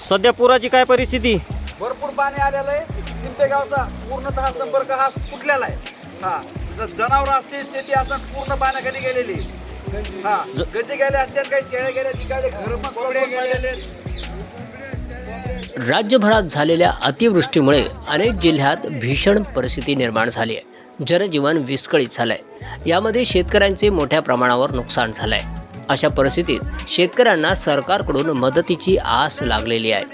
सध्या पुराची काय परिस्थिती? भरपूर पाणी आलेलं आहे. सिंपेगावचा पूर्णतः संपर्क हा तुटलेला आहे. जनावर असतील, शेती असतात, पूर्ण पाण्याखाली गेलेली. गजे गेले असतील, काही शेळ्या गेल्या, तिकडे घर गेलेले. राज्यभरात झालेल्या अतिवृष्टीमुळे अनेक जिल्ह्यात भीषण परिस्थिती निर्माण झाली आहे. जनजीवन विस्कळीत झालंय. यामध्ये शेतकऱ्यांचे मोठ्या प्रमाणावर नुकसान झालंय. अशा परिस्थितीत शेतकऱ्यांना सरकारकडून मदतीची आस लागलेली आहे.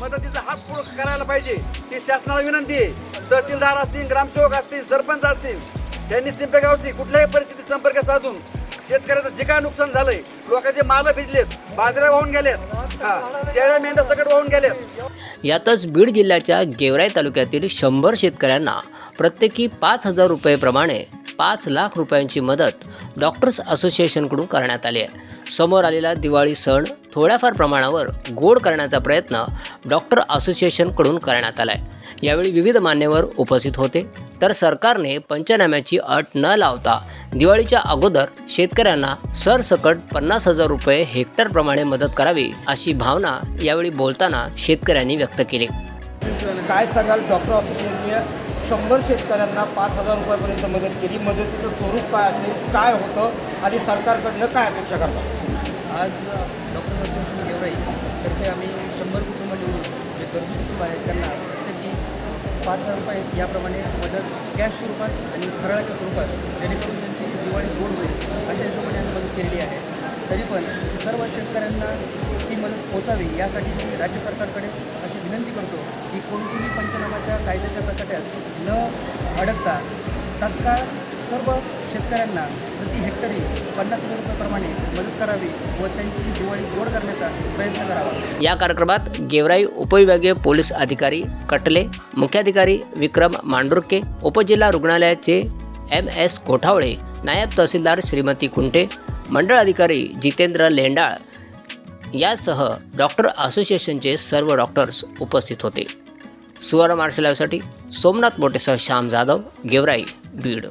मदतीचा हात पुढे करायला पाहिजे ही शासनाला विनंती आहे. तहसीलदार असतील, ग्रामसेवक असतील, सरपंच असतील, त्यांनी सिंपेगावची कुठल्याही परिस्थितीत संपर्क साधून शेतकऱ्याचं जे काय नुकसान झालंय, लोकांचे माल भिजलेत, बाजऱ्या वाहून गेलेत, शेळ्या मेंढ्या सकट वाहून गेलेत. यातच बीड जिल्ह्याच्या गेवराई तालुक्यातील 100 शेतकऱ्यांना प्रत्येकी 5,000 रुपये प्रमाणे 5 लाख रुपयांची मदत डॉक्टर्स असोसिएशनकडून करण्यात आली आहे. समोर आलेला दिवाळी सण थोड्याफार प्रमाणावर गोड करण्याचा प्रयत्न डॉक्टर असोसिएशनकडून करण्यात आला आहे. यावेळी विविध मान्यवर उपस्थित होते. तर सरकारने पंचनाम्याची अट न लावता दिवाळीच्या अगोदर शेतकऱ्यांना सरसकट 50,000 रुपये हेक्टरप्रमाणे मदत करावी अशी भावना यावेळी बोलताना शेतकऱ्यांनी व्यक्त केली. काय सांगाल, डॉक्टर असोसिएशनने 100 शेतकऱ्यांना 5,000 रुपयापर्यंत मदत केली. मदतीचं स्वरूप काय असेल, काय होतं आणि सरकारकडनं काय अपेक्षा करतात? आज डॉक्टर असोसिएशन गेवराई तर्फे आम्ही 100 कुटुंब निवडून जे गरजू कुटुंब आहेत त्यांना प्रत्येकी 5,000 रुपये याप्रमाणे मदत कॅश स्वरूपात आणि फराळाच्या स्वरूपात, जेणेकरून त्यांची दिवाळी गोड होईल अशा हिशोबाने आम्ही मदत केलेली आहे. तरी पण सर्व शेतकऱ्यांना ती मदत पोचावी यासाठी मी राज्य सरकारकडे अशी विनंती करतो की कोणतीही पंचनामाच्या कायद्याच्या कचाट्यात न अडकता तात्काळ सर्व शेतकऱ्यांना प्रति हेक्टरी 50,000 रुपयाप्रमाणे मदत करावी व त्यांची दिवाळी गोड करण्याचा प्रयत्न करावा. या कार्यक्रमात गेवराई उपविभागीय पोलीस अधिकारी कटले, मुख्याधिकारी विक्रम मांडुरके, उपजिल्हा रुग्णालयाचे MS कोठावळे, नायब तहसीलदार श्रीमती कुंटे, मंडळ अधिकारी जितेंद्र लेंडाळ यासह डॉक्टर असोसिएशनचे सर्व डॉक्टर्स उपस्थित होते. सुवर्ण महाराष्ट्र लाईव्हसाठी सोमनाथ मोटेसह श्याम जाधव, गेवराई, बीड.